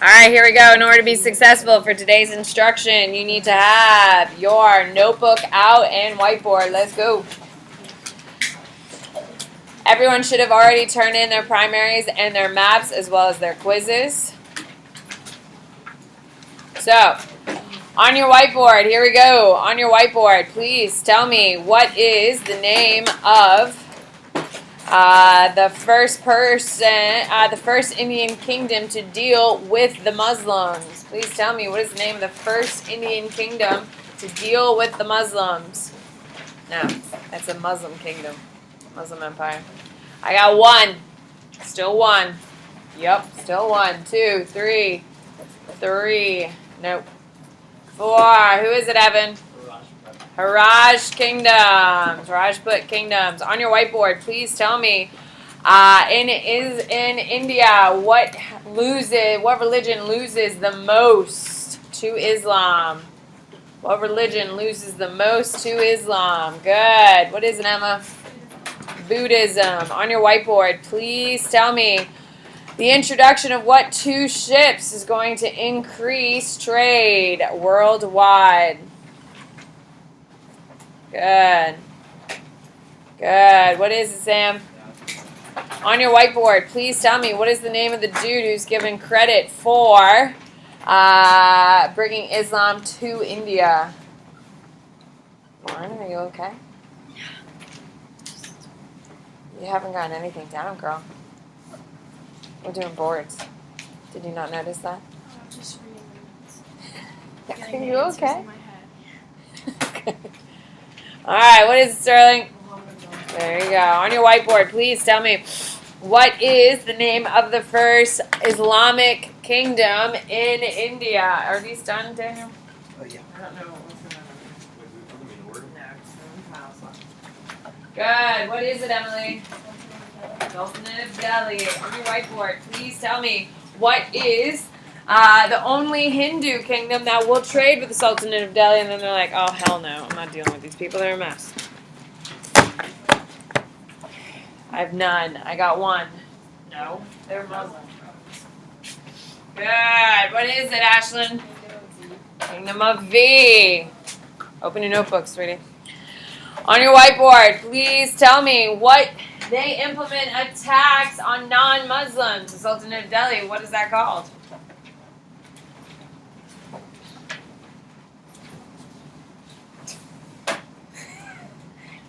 All right, here we go. In order to be successful for today's instruction, you need to have your notebook out and whiteboard. Let's go. Everyone should have already turned in their primaries and their maps as well as their quizzes. So, on your whiteboard, here we go. On your whiteboard, please tell me what is the name of the first Indian kingdom to deal with the Muslims. Please tell me what is the name of the first Indian kingdom to deal with the Muslims. No, that's a Muslim kingdom, Muslim empire. I got one. Still one. Yep, still one. 2, 3, 3. Nope. 4. Who is it, Evan? Rajput kingdoms. On your whiteboard, please tell me. In India, what religion loses the most to Islam? What religion loses the most to Islam? Good. What is it, Emma? Buddhism. On your whiteboard, please tell me the introduction of what 2 ships is going to increase trade worldwide. Good. Good. What is it, Sam? On your whiteboard, please tell me what is the name of the dude who's given credit for bringing Islam to India? Lauren, are you okay? You haven't gotten anything down, girl. We're doing boards. Did you not notice that? I'm just reading the notes. Are you okay? Okay. All right, what is it, Sterling? There you go. On your whiteboard, please tell me what is the name of the first Islamic kingdom in India? Are these done, Daniel? Yeah. I don't know. What's the number? Good. What is it, Emily? Sultanate of Delhi. On your whiteboard, please tell me what is the only Hindu kingdom that will trade with the Sultanate of Delhi. And then they're like, oh, hell no. I'm not dealing with these people. They're a mess. I have none. I got one. No. They're Muslim. Good. What is it, Ashlyn? Kingdom of V. Open your notebook, sweetie. On your whiteboard, please tell me what they implement a tax on non-Muslims. The Sultanate of Delhi, what is that called?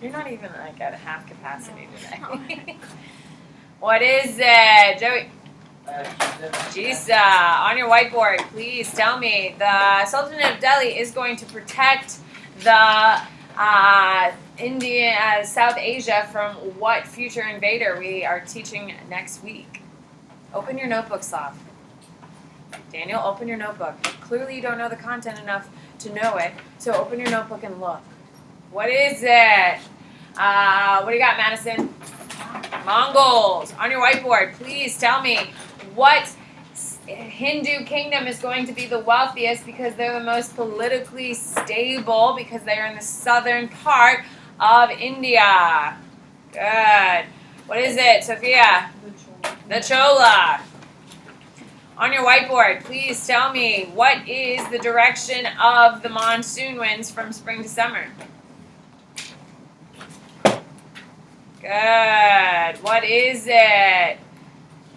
You're not even like at half capacity today. What is it? Joey? Jisa. On your whiteboard, please tell me the Sultanate of Delhi is going to protect the South Asia from what future invader we are teaching next week? Open your notebook, Slav. Daniel, open your notebook. Clearly you don't know the content enough to know it, so open your notebook and look. What is it? What do you got, Madison? Mongols. On your whiteboard, please tell me what Hindu kingdom is going to be the wealthiest because they're the most politically stable because they are in the southern part of India. Good. What is it, Sophia? The Chola. On your whiteboard, please tell me what is the direction of the monsoon winds from spring to summer? Good. What is it?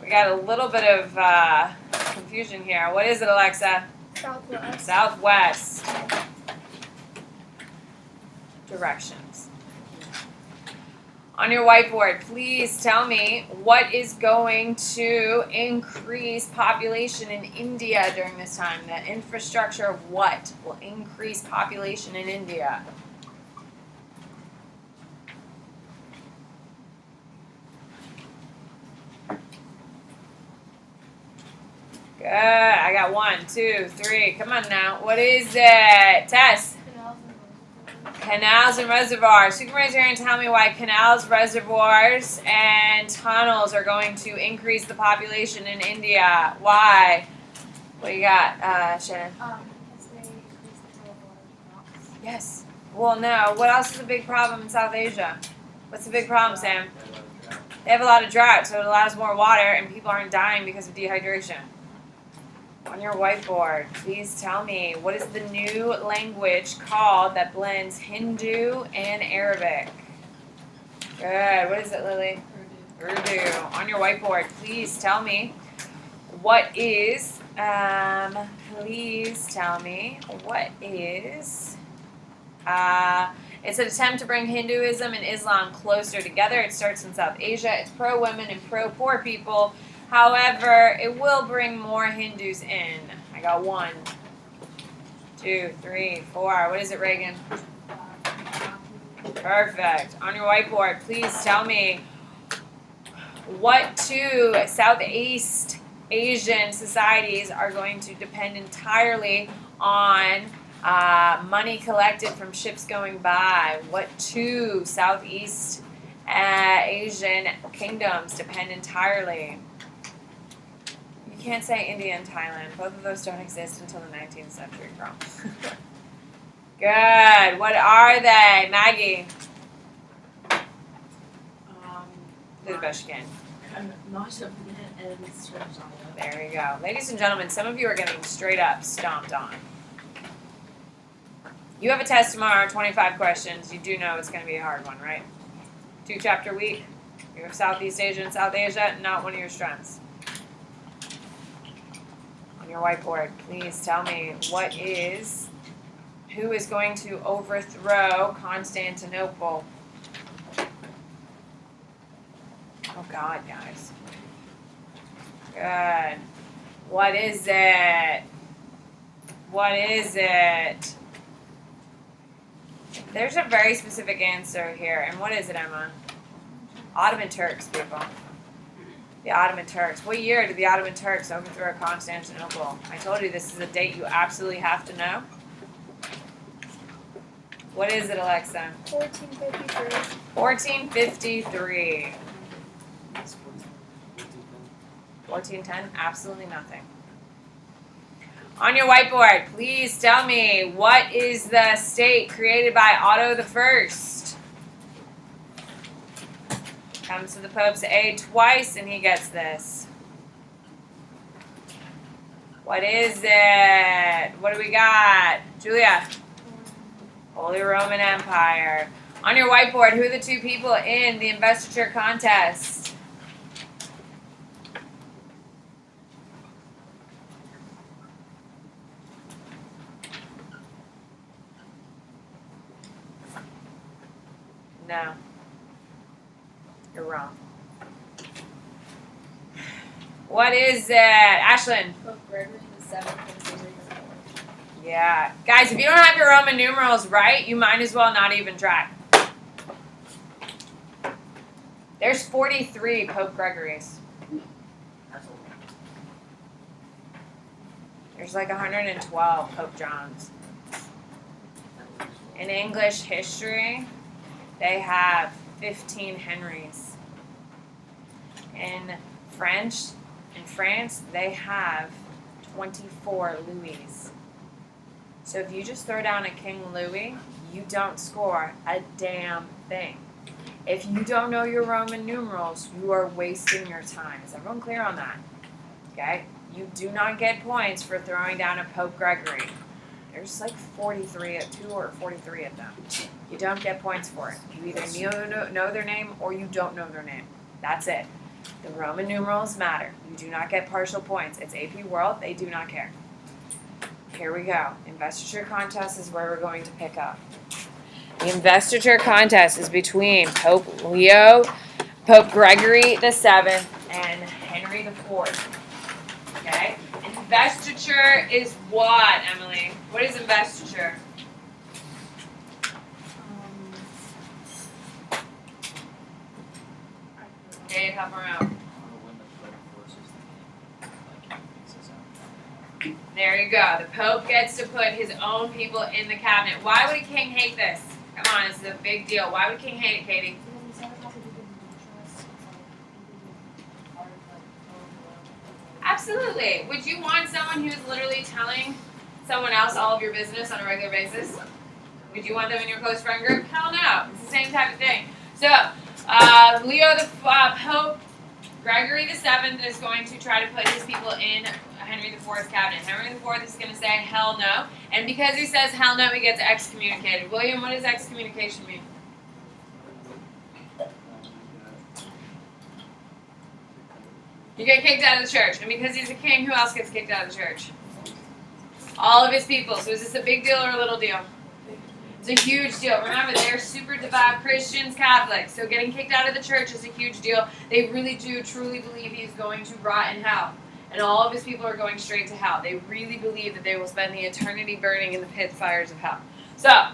We got a little bit of confusion here. What is it, Alexa? Southwest. Southwest. Directions. On your whiteboard, please tell me what is going to increase population in India during this time. The infrastructure of what will increase population in India? Good. I got 1, 2, 3. Come on now. What is it? Tess. Canals and reservoirs. You can raise your hand and tell me why canals, reservoirs, and tunnels are going to increase the population in India. Why? What you got, Shannon? Because they increase the flow of water to crops. Yes. Well, no. What else is a big problem in South Asia? What's the big problem, Sam? They have a lot of drought, so it allows more water, and people aren't dying because of dehydration. On your whiteboard, please tell me, what is the new language called that blends Hindu and Arabic? Good. What is it, Lily? Urdu. On your whiteboard, please tell me, what is, it's an attempt to bring Hinduism and Islam closer together. It starts in South Asia. It's pro-women and pro-poor people. However, it will bring more Hindus in. I got 1, 2, 3, 4. What is it, Reagan? Perfect. On your whiteboard, please tell me, what 2 Southeast Asian societies are going to depend entirely on money collected from ships going by? What 2 Southeast Asian kingdoms depend entirely? You can't say India and Thailand. Both of those don't exist until the 19th century, girl. Good. What are they? Maggie? Do the best you can. There you go. Ladies and gentlemen, some of you are getting straight up stomped on. You have a test tomorrow, 25 questions. You do know it's going to be a hard one, right? 2-chapter week. You have Southeast Asia and South Asia, not one of your strengths. On your whiteboard, please tell me, who is going to overthrow Constantinople? Oh God, guys. Good. What is it? What is it? There's a very specific answer here. And what is it, Emma? Ottoman Turks, people. The Ottoman Turks. What year did the Ottoman Turks overthrow Constantinople? I told you this is a date you absolutely have to know. What is it, Alexa? 1453. 1453. 1410? Absolutely nothing. On your whiteboard, please tell me, what is the state created by Otto the First? Comes to the Pope's aid twice and he gets this. What is it? What do we got? Julia? Holy Roman Empire. On your whiteboard, who are the 2 people in the investiture contest? No. You're wrong. What is it? Ashlyn? Pope Gregory the 7th and Gregory the 4th. Yeah. Guys, if you don't have your Roman numerals right, you might as well not even try. There's 43 Pope Gregories. There's like 112 Pope Johns. In English history, they have 15 Henrys. In France, they have 24 Louis. So if you just throw down a King Louis, you don't score a damn thing. If you don't know your Roman numerals, you are wasting your time. Is everyone clear on that? Okay? You do not get points for throwing down a Pope Gregory. There's like 43, 2 or 43 of them. You don't get points for it. You either know their name or you don't know their name. That's it. The Roman numerals matter. You do not get partial points. It's AP World. They do not care. Here we go. Investiture contest is where we're going to pick up. The investiture contest is between Pope Gregory the 7th, and Henry the 4th. Okay? Investiture is what, Emily? What is investiture? Dave, help her out. There you go. The Pope gets to put his own people in the cabinet. Why would a king hate this? Come on, this is a big deal. Why would a king hate it, Katie? Absolutely. Would you want someone who's literally telling someone else all of your business on a regular basis? Would you want them in your close friend group? Hell no. It's the same type of thing. So, Pope Gregory the 7th is going to try to put his people in Henry IV's cabinet. Henry IV is going to say hell no, and because he says hell no, he gets excommunicated. William, what does excommunication mean? You get kicked out of the church, and because he's a king, who else gets kicked out of the church? All of his people. So is this a big deal or a little deal? It's a huge deal. Remember, they're super devout Christians, Catholics. So getting kicked out of the church is a huge deal. They really do truly believe he's going to rot in hell. And all of his people are going straight to hell. They really believe that they will spend the eternity burning in the pit fires of hell. So,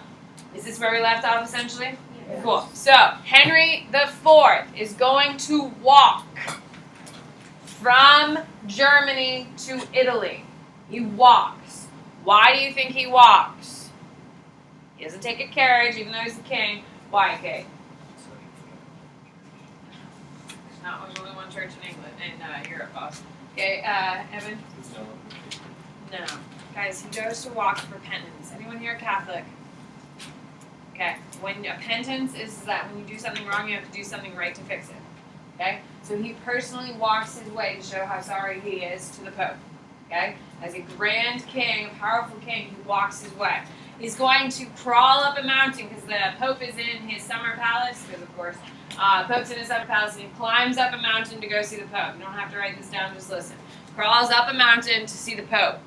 is this where we left off essentially? Yes. Cool. So, Henry IV is going to walk from Germany to Italy. He walks. Why do you think he walks? He doesn't take a carriage, even though he's the king. Why, Kate? There's only one church in England, in Europe, boss. Okay, Evan? No. Guys, he goes to walk for penance. Anyone here Catholic? Okay. When penance is that when you do something wrong, you have to do something right to fix it. Okay? So he personally walks his way to show how sorry he is to the Pope. Okay? As a grand king, a powerful king, he walks his way. He's going to crawl up a mountain because the Pope is in his summer palace, because of course, Pope's in his summer palace, and he climbs up a mountain to go see the Pope. You don't have to write this down, just listen. Crawls up a mountain to see the Pope.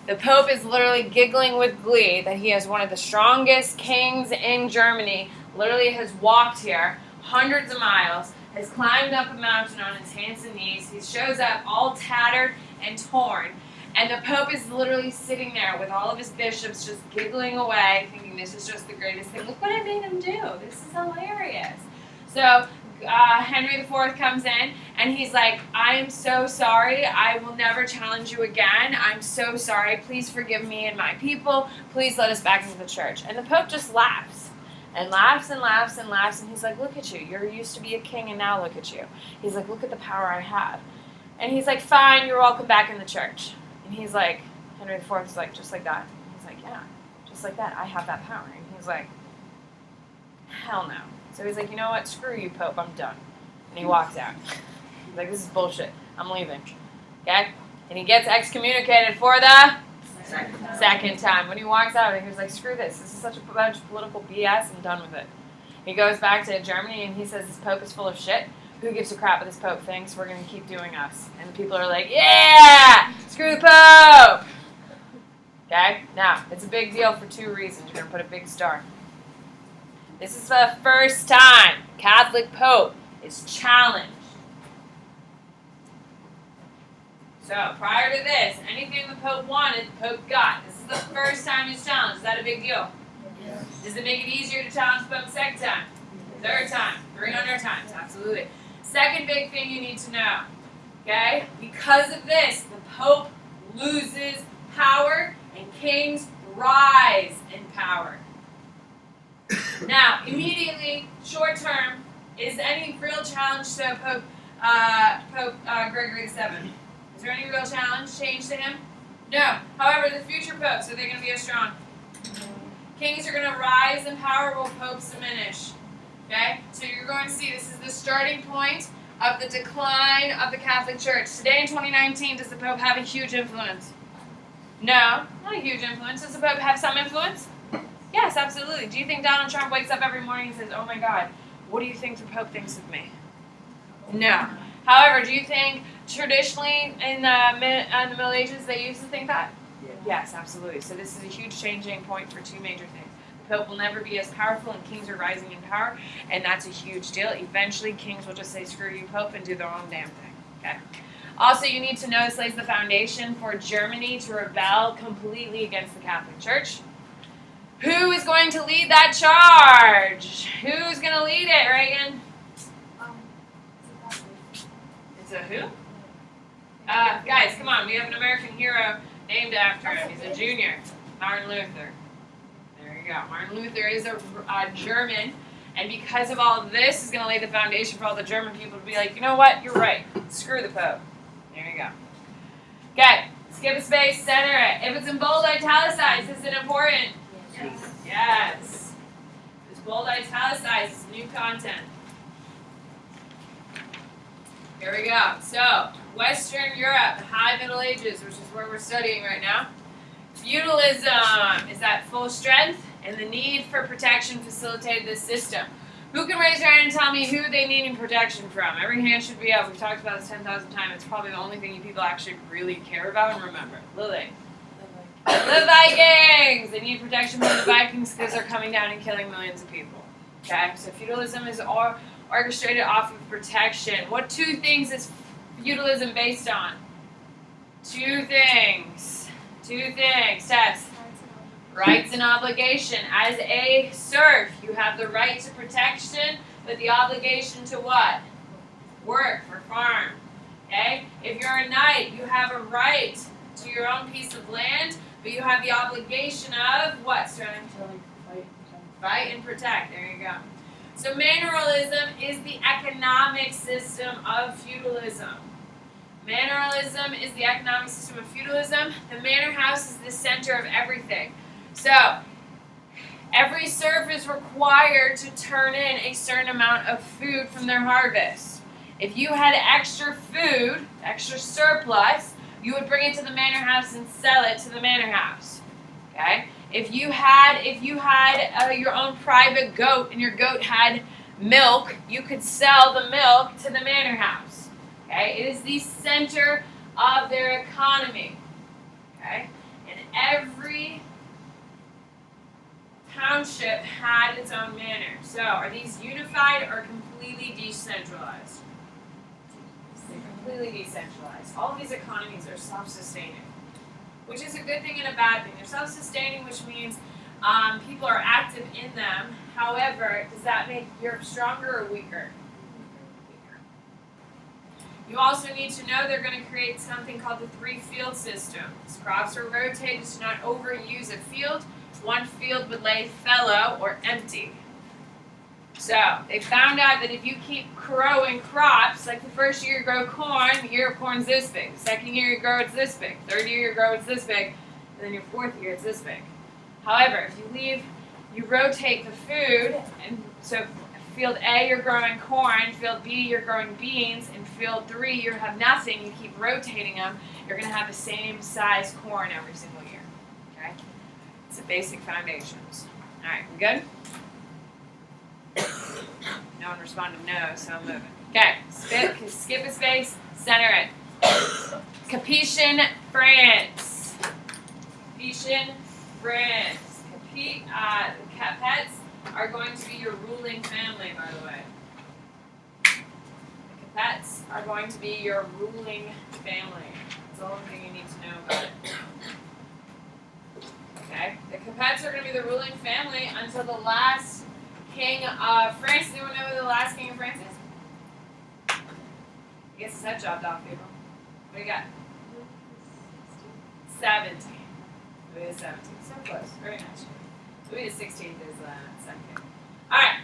The Pope is literally giggling with glee that he is one of the strongest kings in Germany, literally has walked here hundreds of miles, has climbed up a mountain on his hands and knees. He shows up all tattered and torn. And the Pope is literally sitting there with all of his bishops just giggling away, thinking this is just the greatest thing. Look what I made him do. This is hilarious. So Henry IV comes in, and he's like, I am so sorry. I will never challenge you again. I'm so sorry. Please forgive me and my people. Please let us back into the church. And the Pope just laughs. And laughs and laughs and laughs. And he's like, look at you. You're used to be a king, and now look at you. He's like, look at the power I have. And he's like, fine, you're welcome back in the church. And he's like, Henry IV is like, just like that. He's like, yeah, just like that. I have that power. And he's like, hell no. So he's like, you know what? Screw you, Pope. I'm done. And he walks out. He's like, this is bullshit. I'm leaving. Okay? And he gets excommunicated for the second time. When he walks out, he was like, screw this. This is such a bunch of political BS. I'm done with it. He goes back to Germany, and he says, this Pope is full of shit. Who gives a crap what this Pope thinks? We're going to keep doing us. And the people are like, yeah! Screw the Pope! Okay? Now, it's a big deal for two reasons. We're going to put a big star. This is the first time Catholic Pope is challenged. So, prior to this, anything the Pope wanted, the Pope got. This is the first time he's challenged. Is that a big deal? Yes. Does it make it easier to challenge the Pope second time? Third time? 300 times? Absolutely. Second big thing you need to know, okay? Because of this, the Pope loses power and kings rise in power. Now, immediately, short term, is any real challenge to Pope Gregory VII? Is there any real challenge, change to him? No. However, the future popes, are they going to be as strong? Kings are going to rise in power while popes diminish. Okay? So you're going to see this is the starting point of the decline of the Catholic Church. Today in 2019, does the Pope have a huge influence? No, not a huge influence. Does the Pope have some influence? Yes, absolutely. Do you think Donald Trump wakes up every morning and says, oh my God, what do you think the Pope thinks of me? No. However, do you think traditionally in the Middle Ages they used to think that? Yeah. Yes, absolutely. So this is a huge changing point for two major things. The Pope will never be as powerful, and kings are rising in power, and that's a huge deal. Eventually, kings will just say, screw you, Pope, and do their own damn thing. Okay. Also, you need to know this lays the foundation for Germany to rebel completely against the Catholic Church. Who is going to lead that charge? Who's going to lead it, Reagan? It's a who? Guys, come on. We have an American hero named after him. He's a junior. Martin Luther. There you go. Martin Luther is a German. And because of all of this, is going to lay the foundation for all the German people to be like, you know what? You're right. Screw the Pope. There you go. Okay. Skip a space. Center it. If it's in bold italicized, is it important? Yes. Yes. If it's bold italicized, it's new content. Here we go. So, Western Europe, High Middle Ages, which is where we're studying right now. Feudalism is at full strength, and the need for protection facilitated this system. Who can raise their hand and tell me who they need protection from? Every hand should be up. We've talked about this 10,000 times. It's probably the only thing you people actually really care about and remember. Lily. The Vikings! They need protection from the Vikings because they're coming down and killing millions of people. Okay, so feudalism is orchestrated off of protection. What two things is feudalism based on? Two things. Tess. Rights and obligation. As a serf, you have the right to protection, but the obligation to what? Work for farm. Okay? If you're a knight, you have a right to your own piece of land, but you have the obligation of what, Sterling? Fight and protect. There you go. So manorialism is the economic system of feudalism. Manorialism is the economic system of feudalism. The manor house is the center of everything. So every serf is required to turn in a certain amount of food from their harvest. If you had extra food, extra surplus, you would bring it to the manor house and sell it to the manor house. Okay? If you had your own private goat and your goat had milk, you could sell the milk to the manor house. Okay? It is the center of their economy. Okay? And every township had its own manor. So, are these unified or completely decentralized? They're completely decentralized. All of these economies are self-sustaining, which is a good thing and a bad thing. They're self-sustaining, which means people are active in them. However, does that make Europe stronger or weaker? Weaker. You also need to know they're going to create something called the three-field system. These crops are rotated to not overuse a field. One field would lay fallow or empty. So they found out that if you keep growing crops, like the first year you grow corn, the year of corn's this big. The second year you grow it's this big. Third year you grow it's this big. And then your fourth year it's this big. However, if you rotate the food, and so field A you're growing corn, field B you're growing beans, and field 3 you have nothing, you keep rotating them, you're going to have the same size corn every single year. Okay? It's the basic foundations. Alright, we good? No one responded no, so I'm moving. Okay, skip a space, center it. Capetian France. Capetian France. The Capets are going to be your ruling family, by the way. The Capets are going to be your ruling family. That's the only thing you need to know about it. Okay, the Capets are going to be the ruling family until the last king of France. Does anyone know who the last king of France is? I guess his head chopped off, people. What do you got? 17. Louis the 17th. So close. Very nice. Louis the 16th is second. Alright.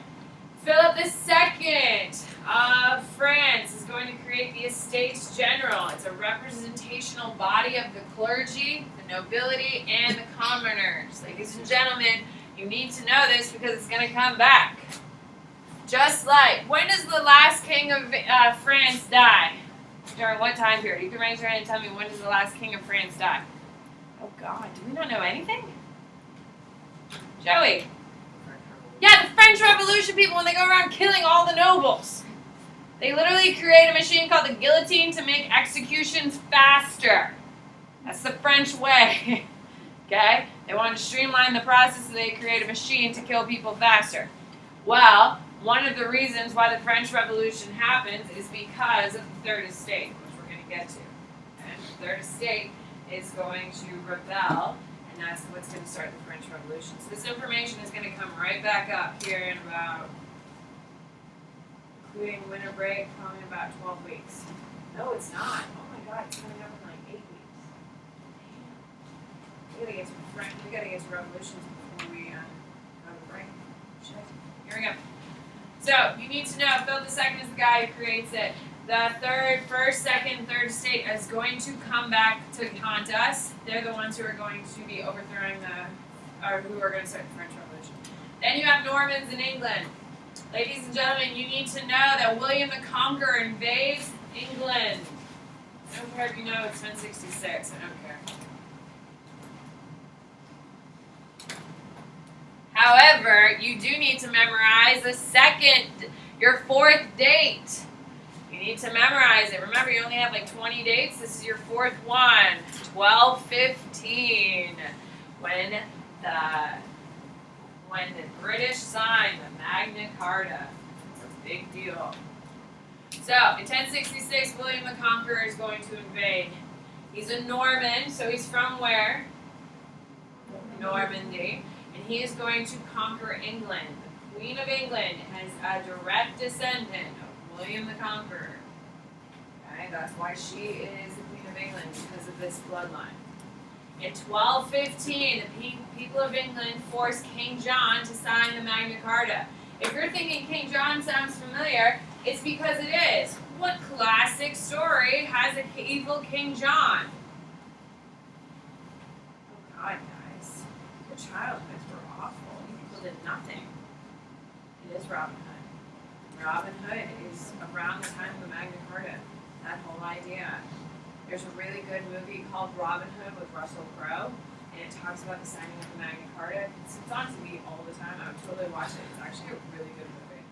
Philip II of France is going to create the Estates General. It's a representational body of the clergy, the nobility, and the commoners. Ladies and gentlemen, you need to know this because it's going to come back. Just like, when does the last king of France die? During what time period? You can raise your hand and tell me, when does the last king of France die? Oh God, do we not know anything? Joey. Yeah, the French Revolution, people, when they go around killing all the nobles. They literally create a machine called the guillotine to make executions faster. That's the French way. Okay? They wanted to streamline the process, so they create a machine to kill people faster. Well, one of the reasons why the French Revolution happens is because of the Third Estate, which we're going to get to. And the Third Estate is going to rebel, and that's what's going to start the French Revolution. So this information is going to come right back up here in about, including winter break, probably in about 12 weeks. No, it's not. Oh my God, it's coming up in like 8 weeks. We gotta get to revolutions before we have a break. Shit. Here we go. So you need to know Philip II is the guy who creates it. The first, second, third estate is going to come back to haunt us. They're the ones who are going to be overthrowing who are going to start the French Revolution. Then you have Normans in England. Ladies and gentlemen, you need to know that William the Conqueror invades England. I don't care if you know it's 1066. I don't care. However, you do need to memorize your fourth date. You need to memorize it. Remember, you only have like 20 dates. This is your fourth one. 1215. When the British signed the Magna Carta. It's a big deal. So, in 1066, William the Conqueror is going to invade. He's a Norman, so he's from where? Normandy. And he is going to conquer England. The Queen of England has a direct descendant of William the Conqueror. Okay, that's why she is the Queen of England, because of this bloodline. In 1215, the people of England forced King John to sign the Magna Carta. If you're thinking King John sounds familiar, it's because it is. What classic story has an evil King John? Oh God, guys. Your childhoods were awful. You people did nothing. It is Robin Hood. Robin Hood is around the time of the Magna Carta. That whole idea. There's a really good movie called Robin Hood with Russell Crowe, and it talks about the signing of the Magna Carta. It's on TV all the time. I would totally watch it. It's actually a really good movie.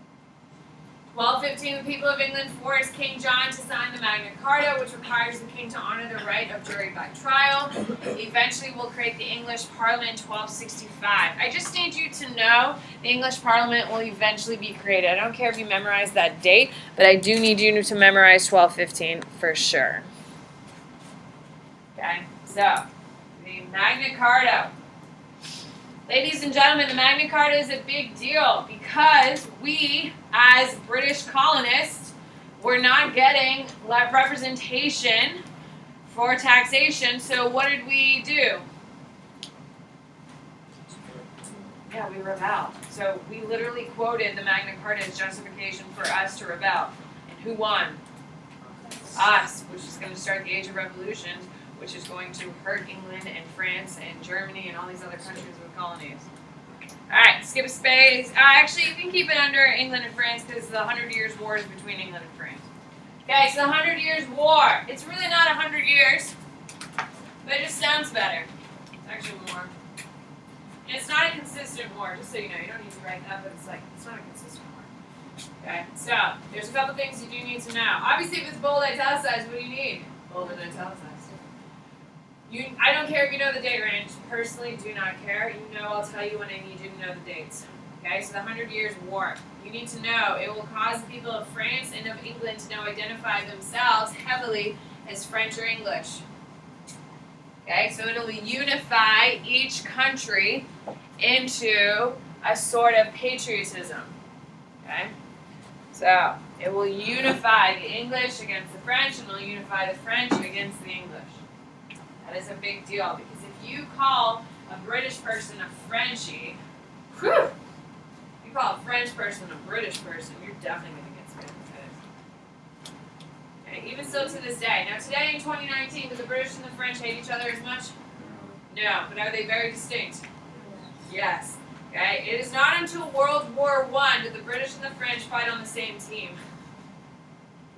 1215, the people of England forced King John to sign the Magna Carta, which requires the king to honor the right of jury by trial. Eventually, we'll create the English Parliament in 1265. I just need you to know the English Parliament will eventually be created. I don't care if you memorize that date, but I do need you to memorize 1215 for sure. Okay, so the Magna Carta. Ladies and gentlemen, the Magna Carta is a big deal because we, as British colonists, were not getting representation for taxation. So what did we do? Yeah, we rebelled. So we literally quoted the Magna Carta as justification for us to rebel. And who won? Us, which is going to start the Age of Revolutions, which is going to hurt England and France and Germany and all these other countries with colonies. Alright, skip a space. Actually, you can keep it under England and France because the 100 Years' War is between England and France. Okay, so the 100 Years' War. It's really not 100 years, but it just sounds better. It's actually more. And it's not a consistent war, just so you know. You don't need to write that, but it's not a consistent war. Okay, so there's a couple things you do need to know. Obviously, if it's bold italicized, what do you need? Bold and italicized. I don't care if you know the date range. Personally, do not care. You know, I'll tell you when I need you to know the dates. Okay, so the 100 Years' War. You need to know it will cause the people of France and of England to now identify themselves heavily as French or English. Okay, so it'll unify each country into a sort of patriotism. Okay, so it will unify the English against the French, and it'll unify the French against the English. That is a big deal, because if you call a British person a Frenchie, whew, if you call a French person a British person, you're definitely going to get spit in the face. Okay, even still to this day. Now today in 2019, do the British and the French hate each other as much? No, but are they very distinct? Yes. Okay, it is not until World War I did the British and the French fight on the same team.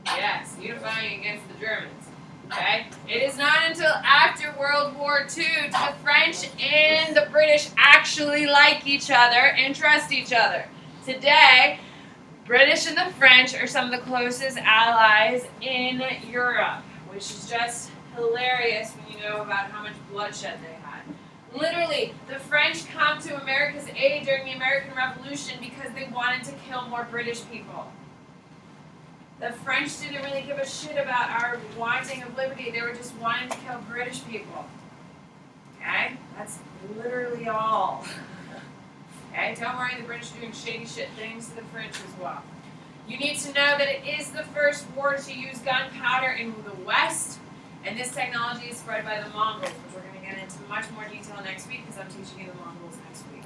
Yes, unifying against the Germans. Okay? It is not until after World War II did the French and the British actually like each other and trust each other. Today, British and the French are some of the closest allies in Europe, which is just hilarious when you know about how much bloodshed they had. Literally, the French come to America's aid during the American Revolution because they wanted to kill more British people. The French didn't really give a shit about our wanting of liberty. They were just wanting to kill British people. Okay? That's literally all. Okay? Don't worry, the British are doing shady shit things to the French as well. You need to know that it is the first war to use gunpowder in the West, and this technology is spread by the Mongols, which we're going to get into much more detail next week because I'm teaching you the Mongols next week.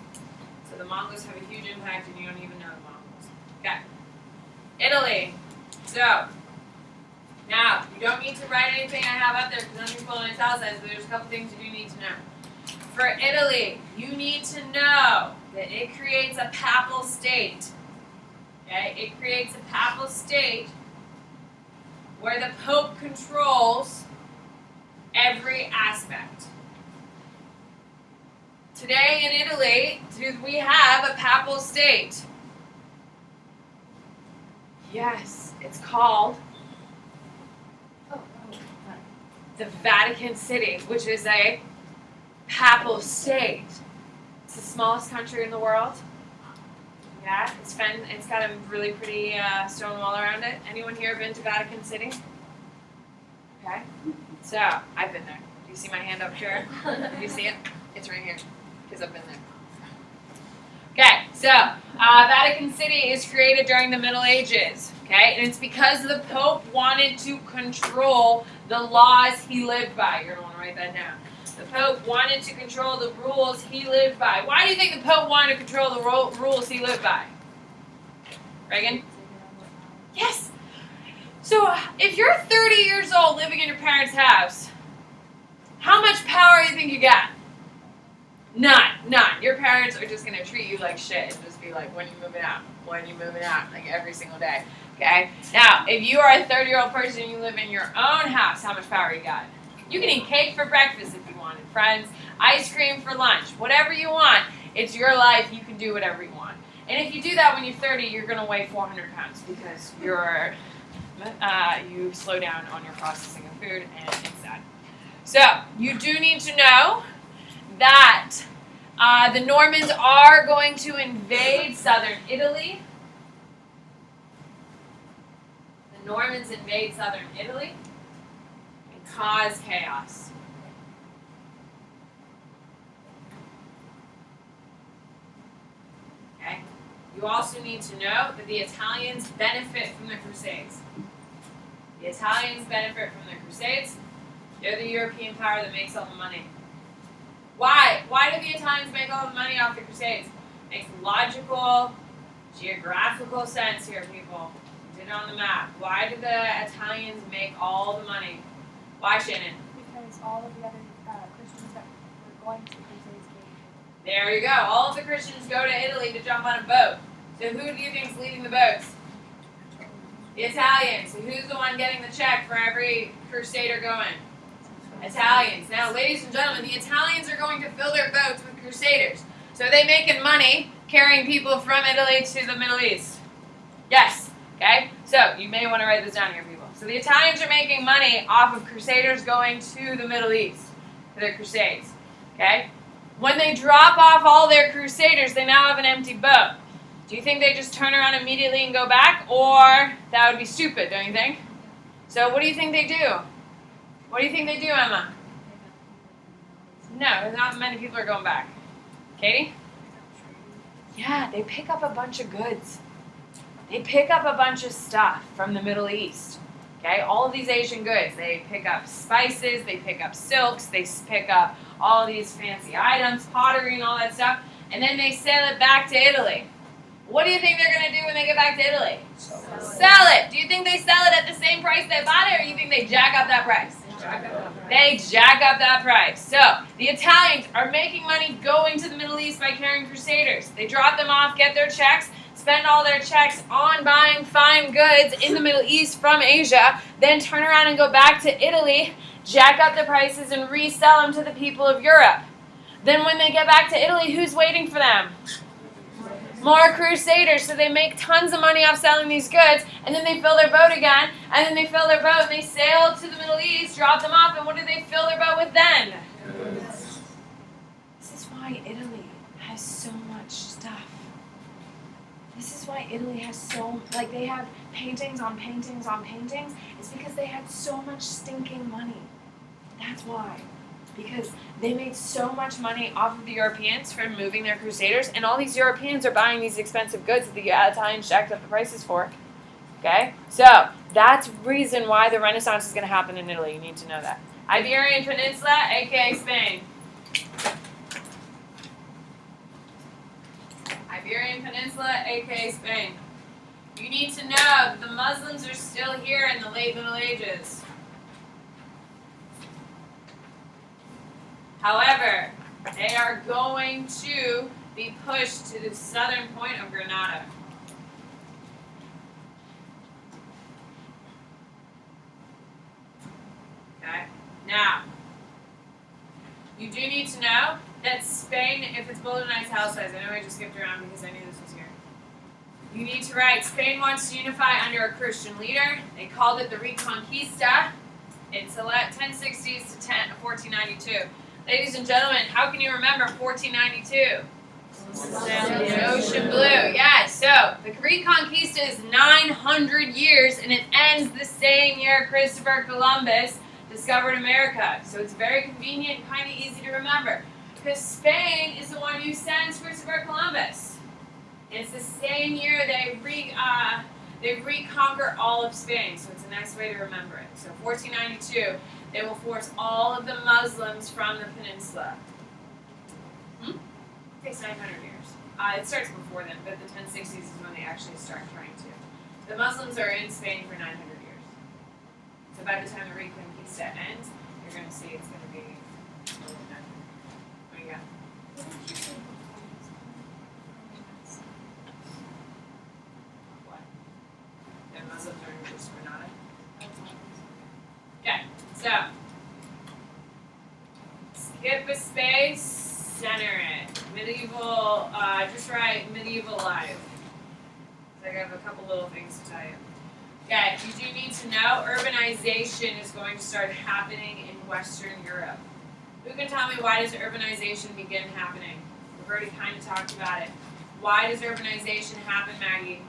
So the Mongols have a huge impact, and you don't even know the Mongols. Okay. Italy. So, now, you don't need to write anything I have up there because I'm going to italicized, but there's a couple things you do need to know. For Italy, you need to know that it creates a papal state. Okay? It creates a papal state where the Pope controls every aspect. Today in Italy, do we have a papal state? Yes, it's called the Vatican City, which is a papal state. It's the smallest country in the world. Yeah, it's got a really pretty stone wall around it. Anyone here been to Vatican City? Okay. So, I've been there. Do you see my hand up here? Do you see it? It's right here, because I've been there. Okay, so Vatican City is created during the Middle Ages. Okay, and it's because the Pope wanted to control the laws he lived by. You're going to want to write that down. The Pope wanted to control the rules he lived by. Why do you think the Pope wanted to control the rules he lived by? Reagan? Yes. So if you're 30 years old living in your parents' house, how much power do you think you got? None. Your parents are just going to treat you like shit and just be like, when you moving out? When you moving out? Like every single day. Okay? Now, if you are a 30-year-old person and you live in your own house, how much power you got? You can eat cake for breakfast if you wanted, friends. Ice cream for lunch. Whatever you want. It's your life. You can do whatever you want. And if you do that when you're 30, you're going to weigh 400 pounds because you slow down on your processing of food, and it's sad. So, you do need to know that the Normans are going to invade southern Italy. The Normans invade southern Italy and cause chaos. Okay? You also need to know that the Italians benefit from the Crusades. The Italians benefit from the Crusades. They're the European power that makes all the money. Why? Why do the Italians make all the money off the Crusades? Makes logical, geographical sense here, people. Did it on the map. Why did the Italians make all the money? Why, Shannon? Because all of the other Christians that were going to the Crusades came. There you go. All of the Christians go to Italy to jump on a boat. So who do you think is leading the boats? The Italians. So who's the one getting the check for every crusader going? Italians. Now, ladies and gentlemen, the Italians are going to fill their boats with crusaders. So are they making money carrying people from Italy to the Middle East? Yes. Okay? So you may want to write this down here, people. So the Italians are making money off of crusaders going to the Middle East for their crusades. Okay? When they drop off all their crusaders, they now have an empty boat. Do you think they just turn around immediately and go back? Or that would be stupid, don't you think? So what do you think they do? What do you think they do, Emma? No, not many people are going back. Katie? Yeah, they pick up a bunch of goods. They pick up a bunch of stuff from the Middle East. Okay, all of these Asian goods. They pick up spices, they pick up silks, they pick up all these fancy items, pottery and all that stuff, and then they sell it back to Italy. What do you think they're going to do when they get back to Italy? Sell it. Do you think they sell it at the same price they bought it, or do you think they jack up that price? They jack up that price. So, the Italians are making money going to the Middle East by carrying crusaders. They drop them off, get their checks, spend all their checks on buying fine goods in the Middle East from Asia, then turn around and go back to Italy, jack up the prices, and resell them to the people of Europe. Then when they get back to Italy, who's waiting for them? More crusaders. So they make tons of money off selling these goods, and then they fill their boat again, and then they fill their boat, and they sail to the Middle East, drop them off, and what do they fill their boat with then? This is why Italy has so much stuff. This is why Italy has they have paintings on paintings on paintings. It's because they had so much stinking money. That's why. Because they made so much money off of the Europeans from moving their crusaders, and all these Europeans are buying these expensive goods that the Italians jacked up the prices for. Okay? So, that's the reason why the Renaissance is going to happen in Italy. You need to know that. Iberian Peninsula, aka Spain. Iberian Peninsula, aka Spain. You need to know that the Muslims are still here in the late Middle Ages. However, they are going to be pushed to the southern point of Granada. Okay? Now, You do need to know that Spain, if it's bold and italicized, I know I just skipped around because I knew this was here. You need to write, Spain wants to unify under a Christian leader. They called it the Reconquista. It's 1060s to 1492. Ladies and gentlemen, how can you remember 1492? The ocean blue. Yes, so the Reconquista is 900 years and it ends the same year Christopher Columbus discovered America. So it's very convenient, kind of easy to remember. Because Spain is the one who sends Christopher Columbus. And it's the same year they reconquer all of Spain. So it's a nice way to remember it. So 1492, they will force all of the Muslims from the peninsula. It takes 900 years. It starts before then, but the 1060s is when they actually start trying to. The Muslims are in Spain for 900 years. So by the time the Reconquista ends, you're going to see it's going to be done. What do you got? What? The Muslims are just Granada? Okay, so skip a space, center it. Medieval, just write medieval life. I have a couple little things to tell you. Okay, you do need to know urbanization is going to start happening in Western Europe. Who can tell me why does urbanization begin happening? We've already kind of talked about it. Why does urbanization happen, Maggie?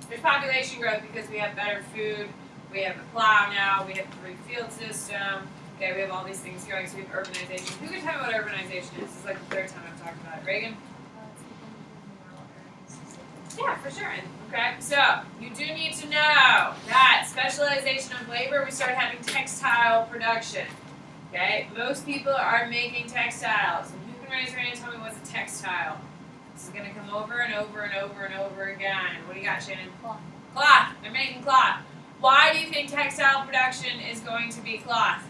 There's population growth because we have better food, we have the plow now, we have the free field system, okay, we have all these things going, so we have urbanization. Who can tell me what urbanization is? This is like the third time I've talked about it. Reagan? Yeah, for sure. Okay, so you do need to know that specialization of labor, we start having textile production. Okay, most people are making textiles. And who can raise their hand and tell me what's a textile? This is going to come over and over and over and over again. What do you got, Shannon? Cloth. Cloth. They're making cloth. Why do you think textile production is going to be cloth?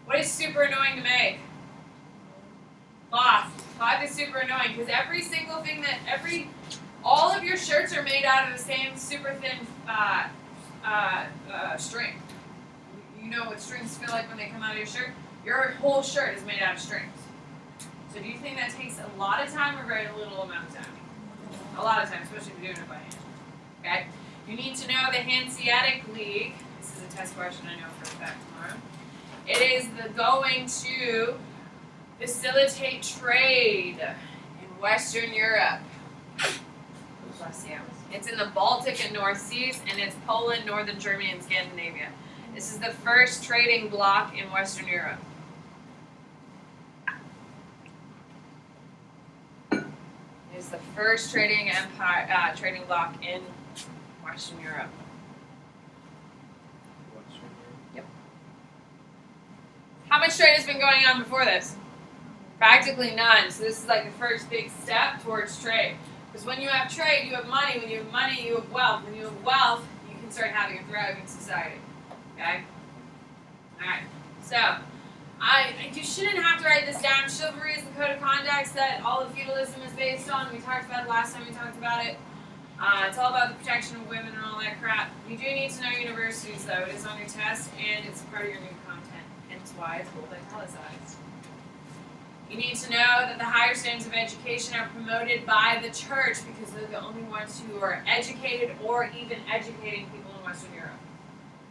What is super annoying to make? Cloth. Cloth is super annoying because every single thing all of your shirts are made out of the same super thin string. You know what strings feel like when they come out of your shirt? Your whole shirt is made out of strings. So do you think that takes a lot of time or very little amount of time? A lot of time, especially if you're doing it by hand. Okay? You need to know the Hanseatic League. This is a test question I know for a fact tomorrow. It is going to facilitate trade in Western Europe. Bless you. It's in the Baltic and North Seas, and it's Poland, Northern Germany, and Scandinavia. This is the first trading bloc in Western Europe. It is the first trading bloc in Western Europe. Yep. How much trade has been going on before this? Practically none. So this is like the first big step towards trade. Because when you have trade, you have money. When you have money, you have wealth. When you have wealth, you can start having a thriving society. Okay? Alright. So, you shouldn't have to write this down. Chivalry is the code of conduct that all of feudalism is based on. We talked about it last time we talked about it. It's all about the protection of women and all that crap. You do need to know universities, though. It is on your test, and it's part of your new content. Hence why it's bold italicized. You need to know that the higher standards of education are promoted by the church because they're the only ones who are educated or even educating people in Western Europe.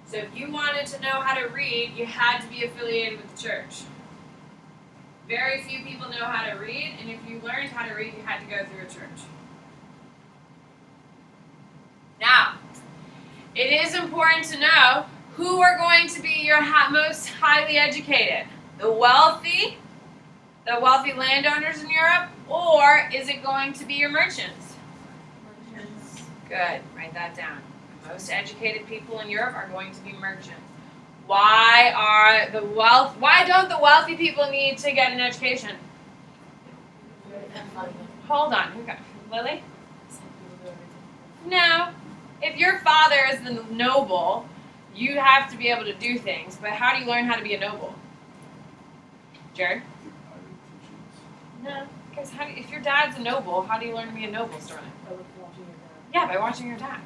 So if you wanted to know how to read, you had to be affiliated with the church. Very few people know how to read, and if you learned how to read, you had to go through a church. Now, it is important to know who are going to be your most highly educated. The wealthy landowners in Europe, or is it going to be your merchants? Merchants. Good, write that down. The most educated people in Europe are going to be merchants. Why don't the wealthy people need to get an education? Hold on, Lily? No. If your father is the noble, you have to be able to do things, but how do you learn how to be a noble? Jared? No, because if your dad's a noble, how do you learn to be a noble, Sterling? By watching your dad. Yeah, by watching your dad.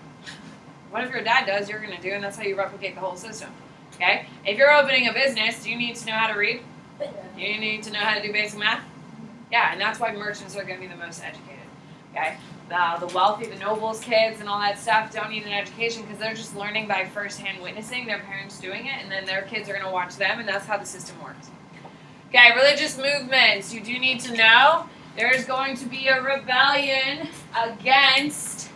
Whatever your dad does, you're going to do, and that's how you replicate the whole system. Okay? If you're opening a business, do you need to know how to read? Do you need to know how to do basic math? Yeah, and that's why merchants are going to be the most educated. Okay? The wealthy, the nobles' kids, and all that stuff don't need an education because they're just learning by firsthand witnessing their parents doing it, and then their kids are going to watch them, and that's how the system works. Okay, religious movements. You do need to know there's going to be a rebellion against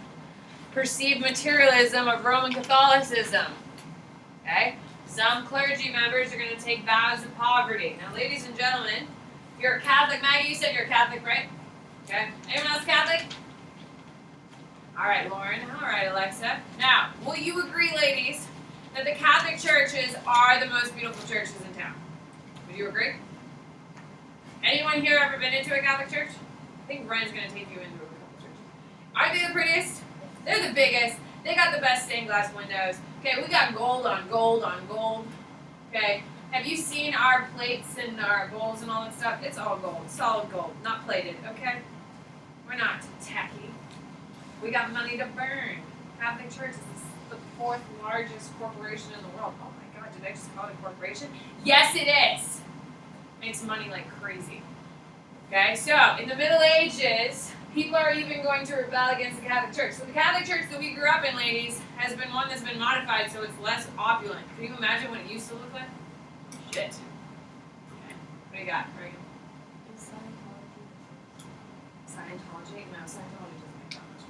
perceived materialism of Roman Catholicism. Okay? Some clergy members are going to take vows of poverty. Now, ladies and gentlemen, if you're a Catholic, Maggie, you said you're a Catholic, right? Okay. Anyone else Catholic? All right, Lauren. All right, Alexa. Now, will you agree, ladies, that the Catholic churches are the most beautiful churches in town? Would you agree? Anyone here ever been into a Catholic church? I think Brian's going to take you into a couple churches. Aren't they the prettiest? They're the biggest. They got the best stained glass windows. Okay, we got gold on gold on gold. Okay, have you seen our plates and our bowls and all that stuff? It's all gold, solid gold, not plated, okay? We're not tacky. We got money to burn. Catholic Church is the 4th largest corporation in the world. Oh my God, did I just call it a corporation? Yes, it is. Makes money like crazy. Okay, so in the Middle Ages, people are even going to rebel against the Catholic Church. So the Catholic Church that we grew up in, ladies, has been one that's been modified so it's less opulent. Can you imagine what it used to look like? Shit. Okay. What do you got, Reagan? Scientology? No, Scientology doesn't make that much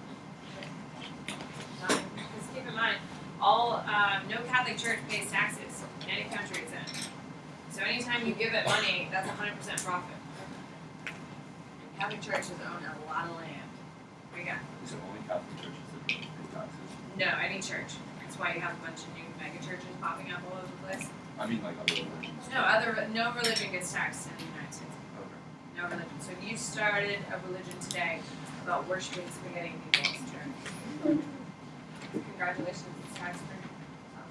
money. Because keep in mind, no Catholic Church pays taxes in any country it's in. So anytime you give it money, that's 100% profit. Catholic churches own a lot of land. What do you got? Is it only Catholic churches that pay taxes? No, any church. That's why you have a bunch of new mega churches popping up all over the place. I mean, like other religions. No religion gets taxed in the United States. Okay. No religion. So if you started a religion today about worshiping spaghetti meatballs, sure. Congratulations, it's tax free.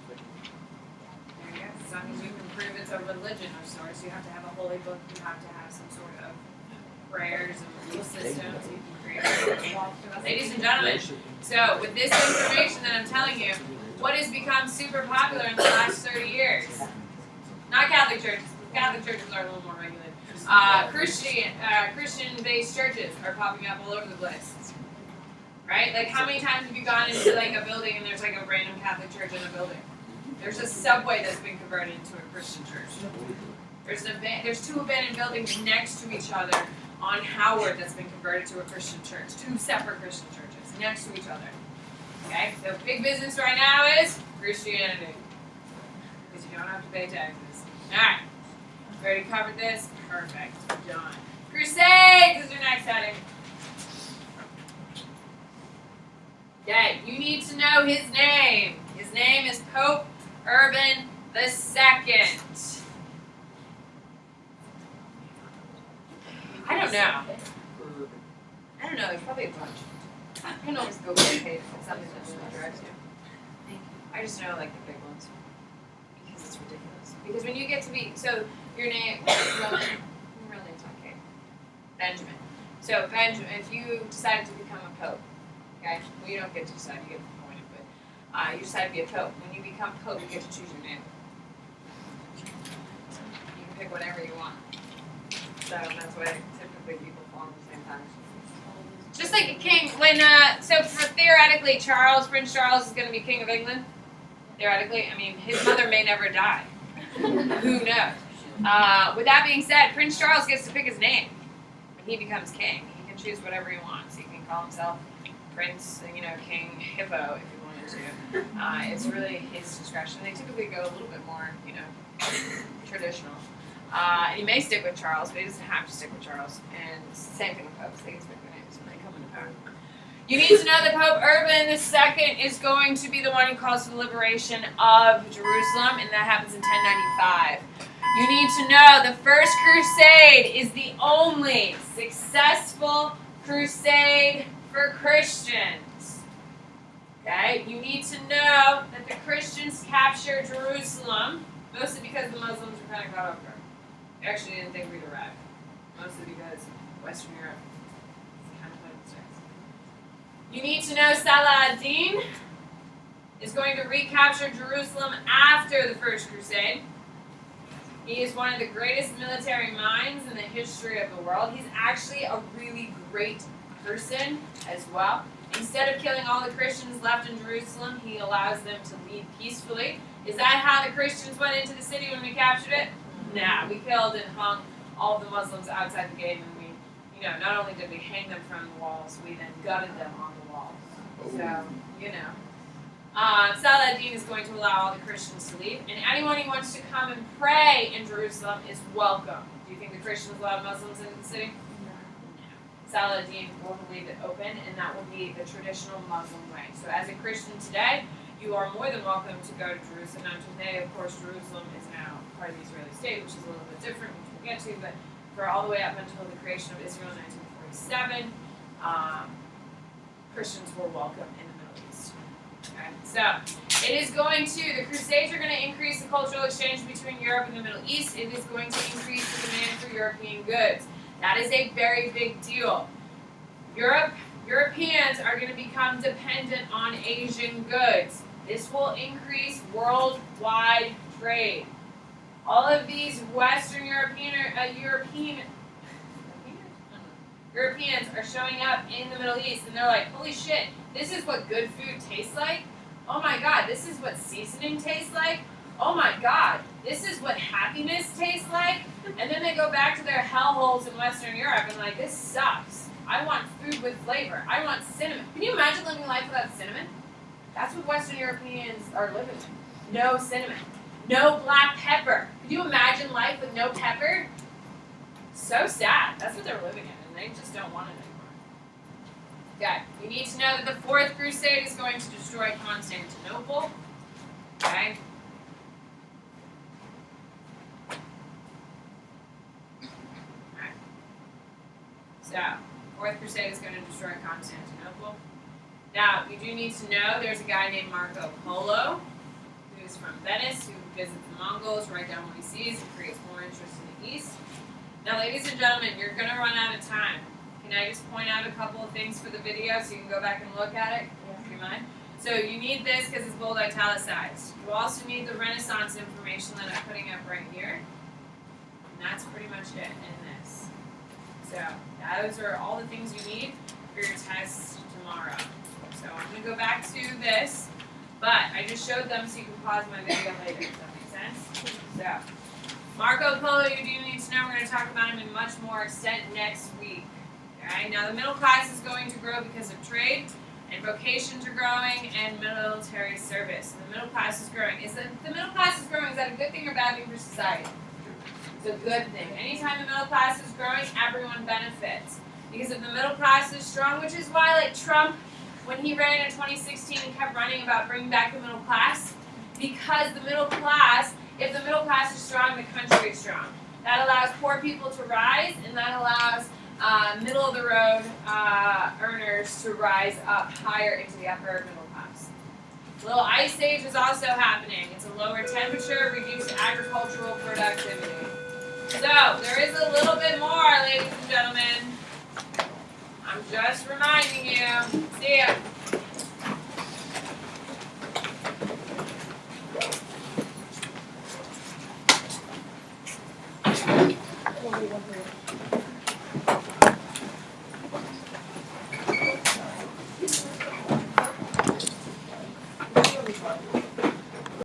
There you go. As long as you can prove it's a religion of sorts, you have to have a holy book. You have to have some sort of prayers and belief systems you can create. Ladies and gentlemen, so with this information that I'm telling you, what has become super popular in the last 30 years? Not Catholic churches. Catholic churches are a little more regulated. Christian-based churches are popping up all over the place. Right? Like, how many times have you gone into like a building and there's like a random Catholic church in a building? There's a Subway that's been converted into a Christian church. There's 2 abandoned buildings next to each other on Howard that's been converted to a Christian church. 2 separate Christian churches next to each other. Okay? So big business right now is Christianity. Because you don't have to pay taxes. Alright. We already covered this. Perfect. Done. Crusades is your next heading. Okay, you need to know his name. His name is Pope Urban II. I don't know. There's probably a bunch. I can always go get paid if it's something that drives you. I just know like the big ones. Because it's ridiculous. Because when you get to be, so your name, your real name's not Kate. Benjamin. So Benjamin, if you decided to become a pope, okay, well you don't get to decide, you get appointed, but you decide to be a pope. When you become pope, you get to choose your name. You can pick whatever you want. So that's why typically people fall in the same time. Just like a king, so for theoretically, Prince Charles is going to be king of England. Theoretically, I mean, his mother may never die. Who knows? With that being said, Prince Charles gets to pick his name when he becomes king. He can choose whatever he wants. He can call himself Prince, King Hippo if he wanted to. It's really his discretion. They typically go a little bit more, traditional. He may stick with Charles, but he doesn't have to stick with Charles. And same thing with popes. They can stick their names when they come into power. You need to know that Pope Urban II is going to be the one who calls for the liberation of Jerusalem, and that happens in 1095. You need to know the First Crusade is the only successful crusade for Christians. Okay? You need to know that the Christians captured Jerusalem, mostly because the Muslims were kind of caught off guard. They actually didn't think we'd arrive, mostly because Western Europe is kind of playing the stars. You need to know Salah ad-Din. is going to recapture Jerusalem after the First Crusade. He is one of the greatest military minds in the history of the world. He's actually a really great person as well. Instead of killing all the Christians left in Jerusalem, he allows them to leave peacefully. Is that how the Christians went into the city when we captured it? Nah, we killed and hung all the Muslims outside the gate, and we, not only did we hang them from the walls, we then gutted them on the walls. So, Saladin is going to allow all the Christians to leave, and anyone who wants to come and pray in Jerusalem is welcome. Do you think the Christians allowed Muslims into the city? Saladin will leave it open, and that will be the traditional Muslim way. So as a Christian today, you are more than welcome to go to Jerusalem. Now today, of course, Jerusalem is now part of the Israeli state, which is a little bit different, which we'll get to, but for all the way up until the creation of Israel in 1947, Christians were welcome in the Middle East. Okay, so the Crusades are going to increase the cultural exchange between Europe and the Middle East. It is going to increase the demand for European goods. That is a very big deal. Europeans are going to become dependent on Asian goods. This will increase worldwide trade. All of these Western Europeans are showing up in the Middle East, and they're like, holy shit, this is what good food tastes like? Oh my god, this is what seasoning tastes like? Oh my god, this is what happiness tastes like? And then they go back to their hellholes in Western Europe and like, this sucks. I want food with flavor. I want cinnamon. Can you imagine living life without cinnamon? That's what Western Europeans are living with. No cinnamon. No black pepper. Could you imagine life with no pepper? So sad. That's what they're living in, and they just don't want it anymore. Okay, you need to know that the Fourth Crusade is going to destroy Constantinople. Okay. So, Fourth Crusade is going to destroy Constantinople. Now, you do need to know there's a guy named Marco Polo, who's from Venice, who visits the Mongols, write down what he sees, and creates more interest in the East. Now, ladies and gentlemen, you're going to run out of time. Can I just point out a couple of things for the video so you can go back and look at it? If you mind. So you need this because it's bold italicized. You also need the Renaissance information that I'm putting up right here. And that's pretty much it in this. So those are all the things you need for your test tomorrow. So I'm going to go back to this, but I just showed them so you can pause my video later. Does that make sense? So Marco Polo, you do need to know. We're going to talk about him in much more extent next week. Okay? Now the middle class is going to grow because of trade, and vocations are growing, and military service. The middle class is growing. Is that a good thing or bad thing for society? It's a good thing. Anytime the middle class is growing, everyone benefits. Because if the middle class is strong, which is why, like Trump, when he ran in 2016 and kept running about bringing back the middle class, because the middle class, if the middle class is strong, the country is strong. That allows poor people to rise, and that allows middle-of-the-road earners to rise up higher into the upper middle class. A little ice age is also happening. It's a lower temperature, reduced agricultural productivity. So, there is a little bit more, ladies and gentlemen. I'm just reminding you. See ya.